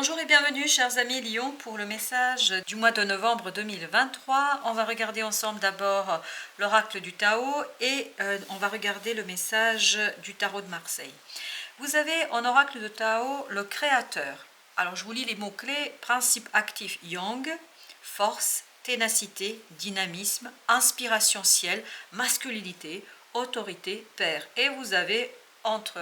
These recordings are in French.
Bonjour et bienvenue chers amis Lion pour le message du mois de novembre 2023. On va regarder ensemble d'abord l'oracle du Tao et on va regarder le message du tarot de Marseille. Vous avez en oracle de Tao le créateur. Alors je vous lis les mots-clés: principe actif Yang, force, ténacité, dynamisme, inspiration ciel, masculinité, autorité, père. Et vous avez entre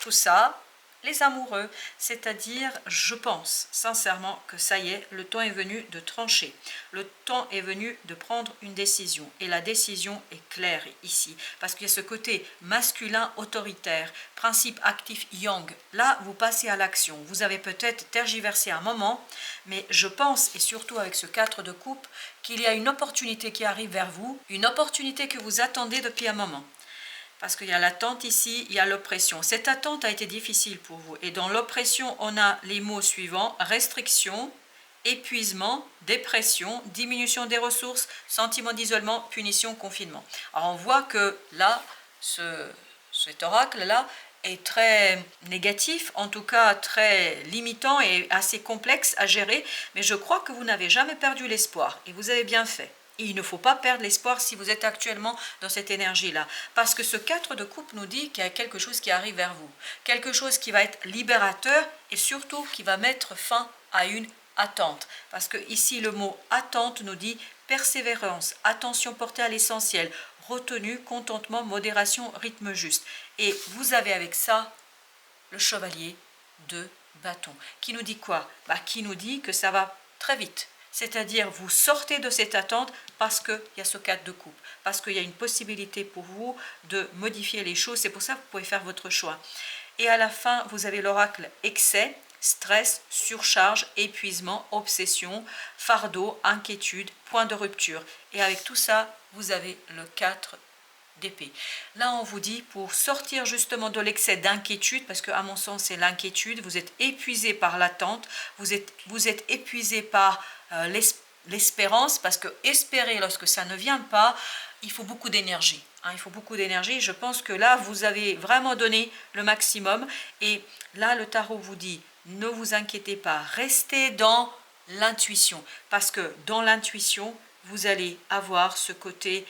tout ça les amoureux, c'est-à-dire je pense sincèrement que ça y est, le temps est venu de trancher, le temps est venu de prendre une décision et la décision est claire ici parce qu'il y a ce côté masculin autoritaire, principe actif Yang. Là vous passez à l'action, vous avez peut-être tergiversé un moment, mais je pense, et surtout avec ce 4 de coupe, qu'il y a une opportunité qui arrive vers vous, une opportunité que vous attendez depuis un moment. Parce qu'il y a l'attente ici, il y a l'oppression. Cette attente a été difficile pour vous. Et dans l'oppression, on a les mots suivants: restriction, épuisement, dépression, diminution des ressources, sentiment d'isolement, punition, confinement. Alors on voit que là, cet oracle-là est très négatif, en tout cas très limitant et assez complexe à gérer. Mais je crois que vous n'avez jamais perdu l'espoir et vous avez bien fait. Et il ne faut pas perdre l'espoir si vous êtes actuellement dans cette énergie-là. Parce que ce 4 de coupe nous dit qu'il y a quelque chose qui arrive vers vous. Quelque chose qui va être libérateur et surtout qui va mettre fin à une attente. Parce que ici le mot attente nous dit persévérance, attention portée à l'essentiel, retenue, contentement, modération, rythme juste. Et vous avez avec ça le chevalier de bâton. Qui nous dit quoi? Qui nous dit que ça va très vite. C'est-à-dire vous sortez de cette attente parce qu'il y a ce 4 de coupe, parce qu'il y a une possibilité pour vous de modifier les choses. C'est pour ça que vous pouvez faire votre choix. Et à la fin, vous avez l'oracle excès, stress, surcharge, épuisement, obsession, fardeau, inquiétude, point de rupture. Et avec tout ça, vous avez le 4 d'épée. Là, on vous dit pour sortir justement de l'excès d'inquiétude, parce que à mon sens, c'est l'inquiétude. Vous êtes épuisé par l'attente, vous êtes épuisé par l'espérance, parce que espérer lorsque ça ne vient pas, il faut beaucoup d'énergie. Il faut beaucoup d'énergie. Je pense que là, vous avez vraiment donné le maximum. Et là, le tarot vous dit, ne vous inquiétez pas, restez dans l'intuition. Parce que dans l'intuition, vous allez avoir ce côté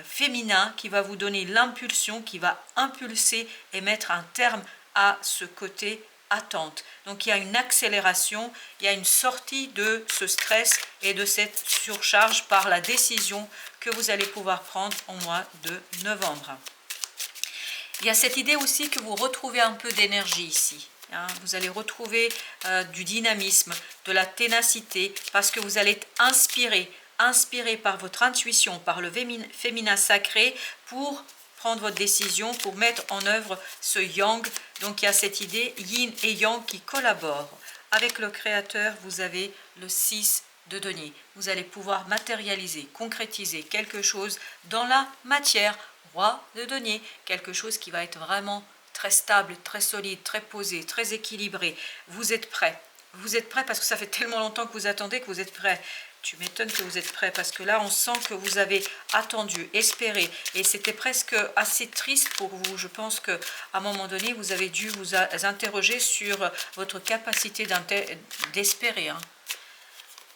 féminin qui va vous donner l'impulsion, qui va impulser et mettre un terme à ce côté attente. Donc il y a une accélération, il y a une sortie de ce stress et de cette surcharge par la décision que vous allez pouvoir prendre au mois de novembre. Il y a cette idée aussi que vous retrouvez un peu d'énergie ici. Vous allez retrouver du dynamisme, de la ténacité, parce que vous allez être inspiré par votre intuition, par le féminin sacré pour prendre votre décision, pour mettre en œuvre ce yang. Donc il y a cette idée yin et yang qui collaborent. Avec le créateur, vous avez le 6 de denier. Vous allez pouvoir matérialiser, concrétiser quelque chose dans la matière. Roi de denier, quelque chose qui va être vraiment très stable, très solide, très posé, très équilibré. Vous êtes prêt. Vous êtes prêt parce que ça fait tellement longtemps que vous attendez que vous êtes prêt. Tu m'étonnes que vous êtes prêt parce que là, on sent que vous avez attendu, espéré. Et c'était presque assez triste pour vous. Je pense qu'à un moment donné, vous avez dû vous interroger sur votre capacité d'espérer.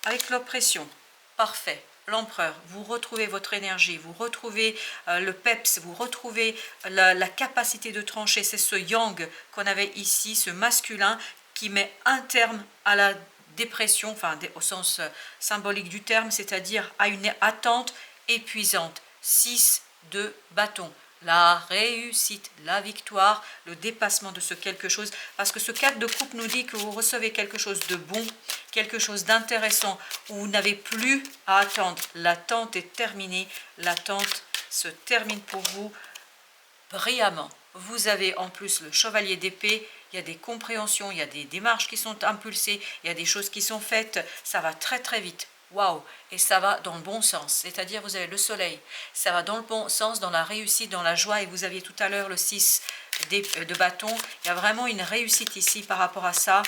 Avec l'oppression, parfait. L'empereur, vous retrouvez votre énergie, vous retrouvez le peps, vous retrouvez la capacité de trancher. C'est ce yang qu'on avait ici, ce masculin qui met un terme à la dépression, enfin au sens symbolique du terme, c'est-à-dire à une attente épuisante. 6 de bâton. La réussite, la victoire, le dépassement de ce quelque chose. Parce que ce 4 de coupe nous dit que vous recevez quelque chose de bon, quelque chose d'intéressant, où vous n'avez plus à attendre. L'attente est terminée, l'attente se termine pour vous brillamment. Vous avez en plus le chevalier d'épée, il y a des compréhensions, il y a des démarches qui sont impulsées, il y a des choses qui sont faites, ça va très très vite. Waouh! Et ça va dans le bon sens, c'est-à-dire vous avez le soleil, ça va dans le bon sens, dans la réussite, dans la joie, et vous aviez tout à l'heure le 6 de bâton. Il y a vraiment une réussite ici par rapport à ça,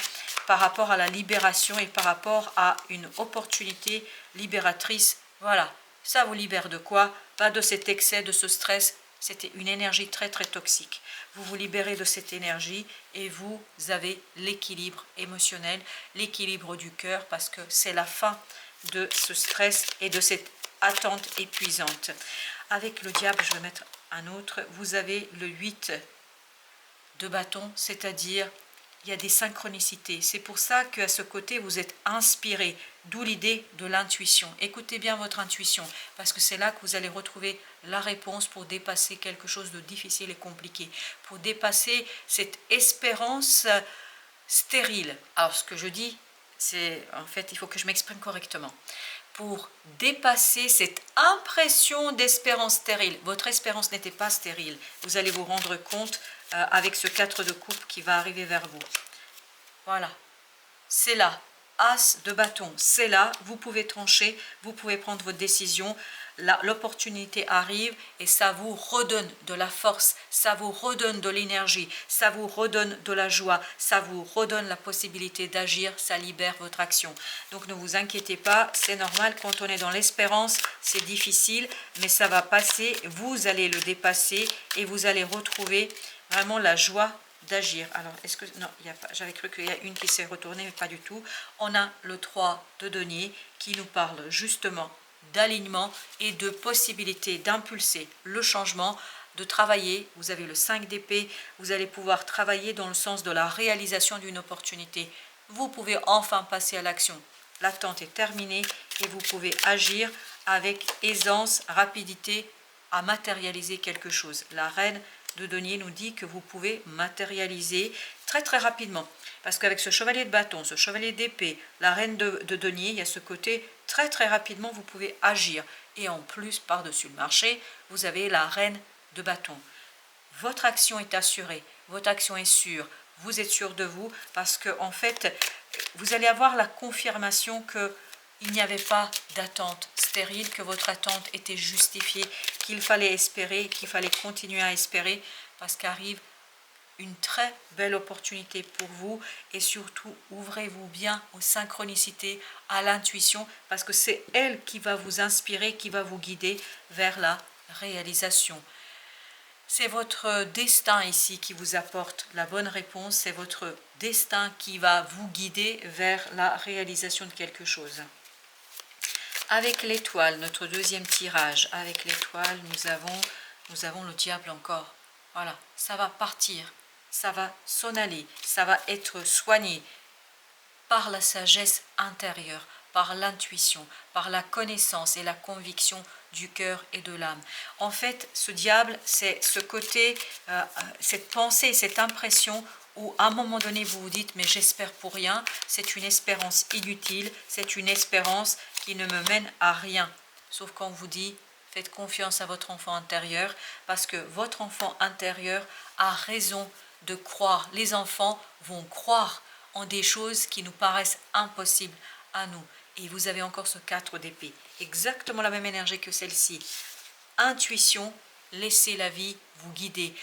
par rapport à la libération et par rapport à une opportunité libératrice. Voilà, ça vous libère de quoi? Pas de cet excès, de ce stress, C'était une énergie très très toxique. Vous vous libérez de cette énergie et vous avez l'équilibre émotionnel, l'équilibre du cœur, parce que c'est la fin de ce stress et de cette attente épuisante. Avec le diable, je vais mettre un autre, vous avez le 8 de bâton, c'est-à-dire il y a des synchronicités. C'est pour ça qu'à ce côté, vous êtes inspiré, d'où l'idée de l'intuition. Écoutez bien votre intuition, parce que c'est là que vous allez retrouver la réponse pour dépasser quelque chose de difficile et compliqué, pour dépasser cette espérance stérile. Alors, ce que je dis, c'est, en fait, il faut que je m'exprime correctement. Pour dépasser cette impression d'espérance stérile. Votre espérance n'était pas stérile. Vous allez vous rendre compte avec ce 4 de coupe qui va arriver vers vous. Voilà, c'est là. As de bâton, c'est là. Vous pouvez trancher, vous pouvez prendre votre décision. L'opportunité arrive et ça vous redonne de la force, ça vous redonne de l'énergie, ça vous redonne de la joie, ça vous redonne la possibilité d'agir, ça libère votre action. Donc ne vous inquiétez pas, c'est normal, quand on est dans l'espérance, c'est difficile, mais ça va passer, vous allez le dépasser et vous allez retrouver vraiment la joie d'agir. Alors, est-ce que... Non, il y a pas, j'avais cru qu'il y a une qui s'est retournée, mais pas du tout. On a le 3 de denier qui nous parle justement d'alignement et de possibilité d'impulser le changement, de travailler. Vous avez le 5 d'épée, vous allez pouvoir travailler dans le sens de la réalisation d'une opportunité. Vous pouvez enfin passer à l'action. L'attente est terminée et vous pouvez agir avec aisance, rapidité à matérialiser quelque chose. La reine de denier nous dit que vous pouvez matérialiser très très rapidement. Parce qu'avec ce chevalier de bâton, ce chevalier d'épée, la reine de denier, il y a ce côté très très rapidement, vous pouvez agir. Et en plus, par-dessus le marché, vous avez la reine de bâton. Votre action est assurée, votre action est sûre, vous êtes sûr de vous, parce que en fait, vous allez avoir la confirmation que il n'y avait pas d'attente stérile, que votre attente était justifiée, qu'il fallait espérer, qu'il fallait continuer à espérer, parce qu'arrive une très belle opportunité pour vous. Et surtout, ouvrez-vous bien aux synchronicités, à l'intuition, parce que c'est elle qui va vous inspirer, qui va vous guider vers la réalisation. C'est votre destin ici qui vous apporte la bonne réponse, c'est votre destin qui va vous guider vers la réalisation de quelque chose. Avec l'étoile, notre deuxième tirage, avec l'étoile, nous avons le diable encore. Voilà, ça va partir, ça va s'en aller, ça va être soigné par la sagesse intérieure, par l'intuition, par la connaissance et la conviction du cœur et de l'âme. En fait, ce diable, c'est ce côté, cette pensée, cette impression où à un moment donné vous vous dites mais j'espère pour rien, c'est une espérance inutile, c'est une espérance qui ne me mène à rien. Sauf qu'on vous dit faites confiance à votre enfant intérieur, parce que votre enfant intérieur a raison de croire. Les enfants vont croire en des choses qui nous paraissent impossibles à nous. Et vous avez encore ce 4 d'épée, exactement la même énergie que celle-ci. Intuition, laissez la vie vous guider.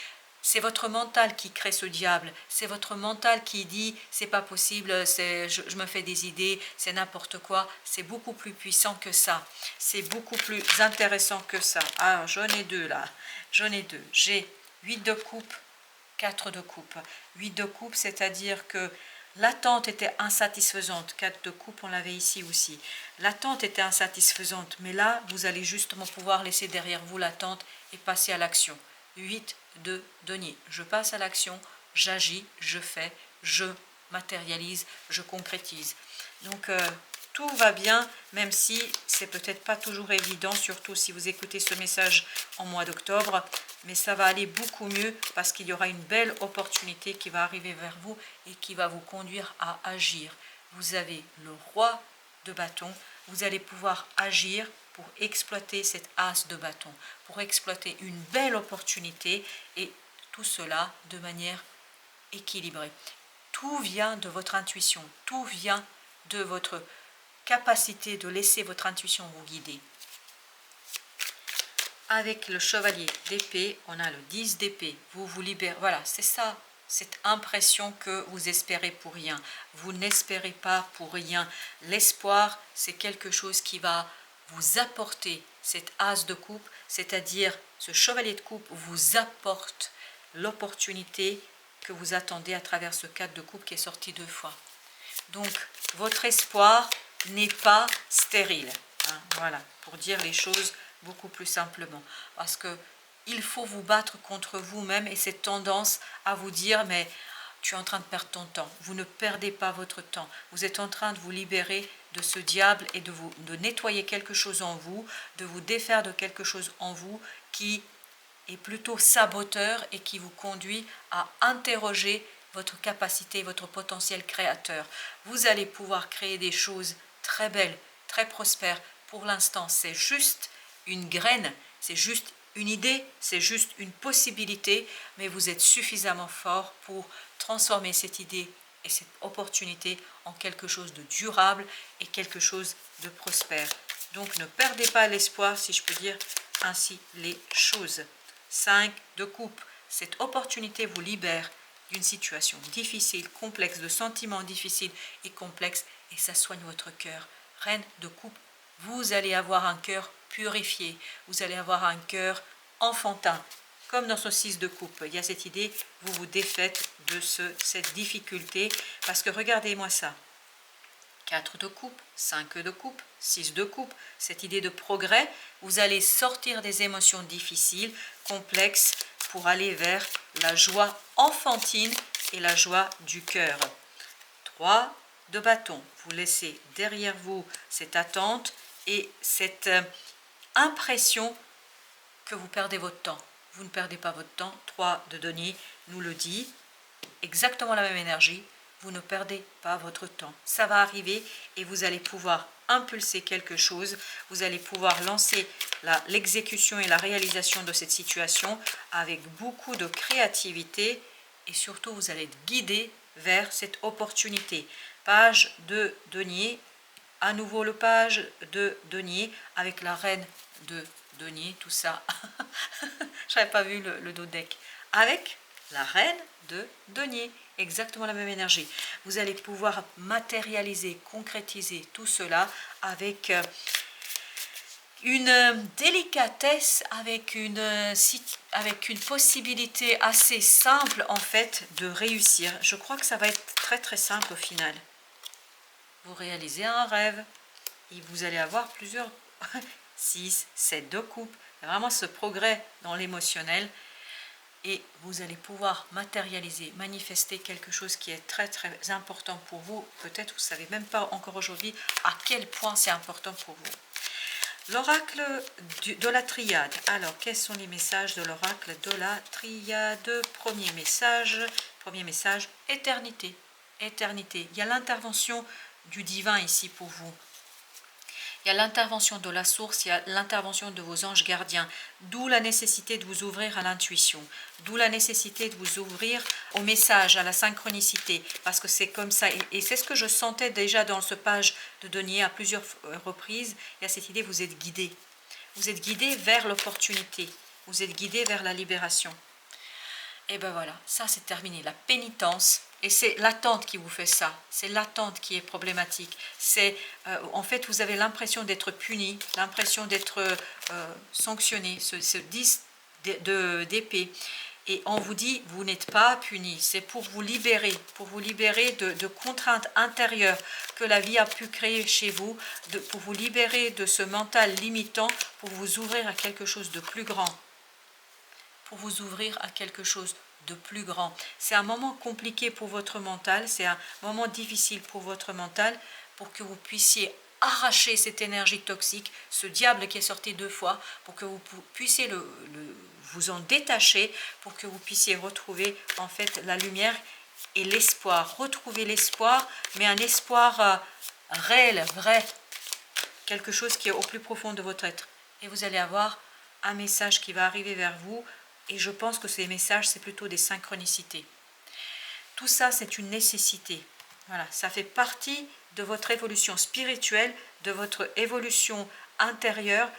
C'est votre mental qui crée ce diable, c'est votre mental qui dit c'est pas possible, je me fais des idées, c'est n'importe quoi. C'est beaucoup plus puissant que ça, c'est beaucoup plus intéressant que ça. Ah, j'en ai deux là, j'en ai deux. J'ai 8 de coupe, 4 de coupe. 8 de coupe, c'est-à-dire que l'attente était insatisfaisante. 4 de coupe, on l'avait ici aussi. L'attente était insatisfaisante, mais là, vous allez justement pouvoir laisser derrière vous l'attente et passer à l'action. 8 de denier. Je passe à l'action, j'agis, je fais, je matérialise, je concrétise. Donc, tout va bien, même si c'est peut-être pas toujours évident, surtout si vous écoutez ce message en mois d'octobre, mais ça va aller beaucoup mieux parce qu'il y aura une belle opportunité qui va arriver vers vous et qui va vous conduire à agir. Vous avez le roi de bâton, vous allez pouvoir agir pour exploiter cette as de bâton, pour exploiter une belle opportunité, et tout cela de manière équilibrée. Tout vient de votre intuition, tout vient de votre capacité de laisser votre intuition vous guider. Avec le chevalier d'épée, on a le 10 d'épée. Vous vous libérez. Voilà, c'est ça, cette impression que vous espérez pour rien. Vous n'espérez pas pour rien. L'espoir, c'est quelque chose qui va vous apportez cet as de coupe, c'est-à-dire ce chevalier de coupe vous apporte l'opportunité que vous attendez à travers ce 4 de coupe qui est sorti 2 fois. Donc, votre espoir n'est pas stérile. Hein, voilà, pour dire les choses beaucoup plus simplement. Parce que il faut vous battre contre vous-même et cette tendance à vous dire, mais tu es en train de perdre ton temps. Vous ne perdez pas votre temps. Vous êtes en train de vous libérer de ce diable et de nettoyer quelque chose en vous, de vous défaire de quelque chose en vous qui est plutôt saboteur et qui vous conduit à interroger votre capacité, votre potentiel créateur. Vous allez pouvoir créer des choses très belles, très prospères. Pour l'instant, c'est juste une graine, c'est juste une idée, c'est juste une possibilité, mais vous êtes suffisamment fort pour transformer cette idée et cette opportunité en quelque chose de durable et quelque chose de prospère. Donc ne perdez pas l'espoir, si je peux dire ainsi les choses. 5 de coupe, cette opportunité vous libère d'une situation difficile, complexe, de sentiments difficiles et complexes, et ça soigne votre cœur. Reine de coupe, vous allez avoir un cœur purifié, vous allez avoir un cœur enfantin, comme dans ce 6 de coupe. Il y a cette idée, vous vous défaites de cette difficulté, parce que regardez-moi ça. 4 de coupe, 5 de coupe, 6 de coupe, cette idée de progrès, vous allez sortir des émotions difficiles, complexes, pour aller vers la joie enfantine et la joie du cœur. 3 de bâton, vous laissez derrière vous cette attente et cette impression que vous perdez votre temps. Vous ne perdez pas votre temps. 3 de denier nous le dit, exactement la même énergie. Vous ne perdez pas votre temps. Ça va arriver et vous allez pouvoir impulser quelque chose. Vous allez pouvoir lancer l'exécution et la réalisation de cette situation avec beaucoup de créativité et surtout vous allez être guidé vers cette opportunité. Page de denier, à nouveau le page de denier avec la reine de denier, tout ça. Je n'avais pas vu le dos deck. Avec la reine de denier, exactement la même énergie. Vous allez pouvoir matérialiser, concrétiser tout cela avec une délicatesse, avec une possibilité assez simple en fait de réussir. Je crois que ça va être très très simple au final. Vous réalisez un rêve et vous allez avoir plusieurs 6, 7 de coupe. Il y a vraiment ce progrès dans l'émotionnel. Et vous allez pouvoir matérialiser, manifester quelque chose qui est très très important pour vous. Peut-être vous ne savez même pas encore aujourd'hui à quel point c'est important pour vous. L'oracle de la triade. Alors, quels sont les messages de l'oracle de la triade? Premier message, éternité. Éternité. Il y a l'intervention du divin ici pour vous. Il y a l'intervention de la source, il y a l'intervention de vos anges gardiens, d'où la nécessité de vous ouvrir à l'intuition, d'où la nécessité de vous ouvrir au message, à la synchronicité, parce que c'est comme ça, et c'est ce que je sentais déjà dans ce page de denier à plusieurs reprises, il y a cette idée, vous êtes guidé vers l'opportunité, vous êtes guidé vers la libération. Et ben voilà, ça c'est terminé, la pénitence. Et c'est l'attente qui vous fait ça, c'est l'attente qui est problématique. C'est en fait, vous avez l'impression d'être puni, l'impression d'être sanctionné, ce 10 d'épée. Et on vous dit, vous n'êtes pas puni, c'est pour vous libérer de contraintes intérieures que la vie a pu créer chez vous, pour vous libérer de ce mental limitant, pour vous ouvrir à quelque chose de plus grand. Pour vous ouvrir à quelque chose de plus grand. C'est un moment compliqué pour votre mental, c'est un moment difficile pour votre mental, pour que vous puissiez arracher cette énergie toxique, ce diable qui est sorti 2 fois, pour que vous puissiez vous en détacher, pour que vous puissiez retrouver en fait la lumière et l'espoir. Retrouver l'espoir, mais un espoir réel, vrai, quelque chose qui est au plus profond de votre être. Et vous allez avoir un message qui va arriver vers vous. Et je pense que ces messages, c'est plutôt des synchronicités. Tout ça, c'est une nécessité. Voilà, ça fait partie de votre évolution spirituelle, de votre évolution intérieure,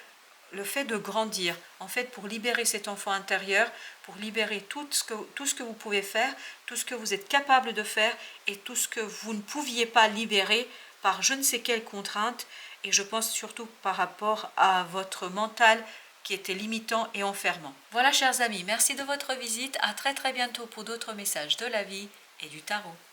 le fait de grandir. En fait, pour libérer cet enfant intérieur, pour libérer tout ce que vous pouvez faire, tout ce que vous êtes capable de faire et tout ce que vous ne pouviez pas libérer par je ne sais quelle contrainte. et je pense surtout par rapport à votre mental qui était limitant et enfermant. Voilà chers amis, merci de votre visite, à très bientôt pour d'autres messages de la vie et du tarot.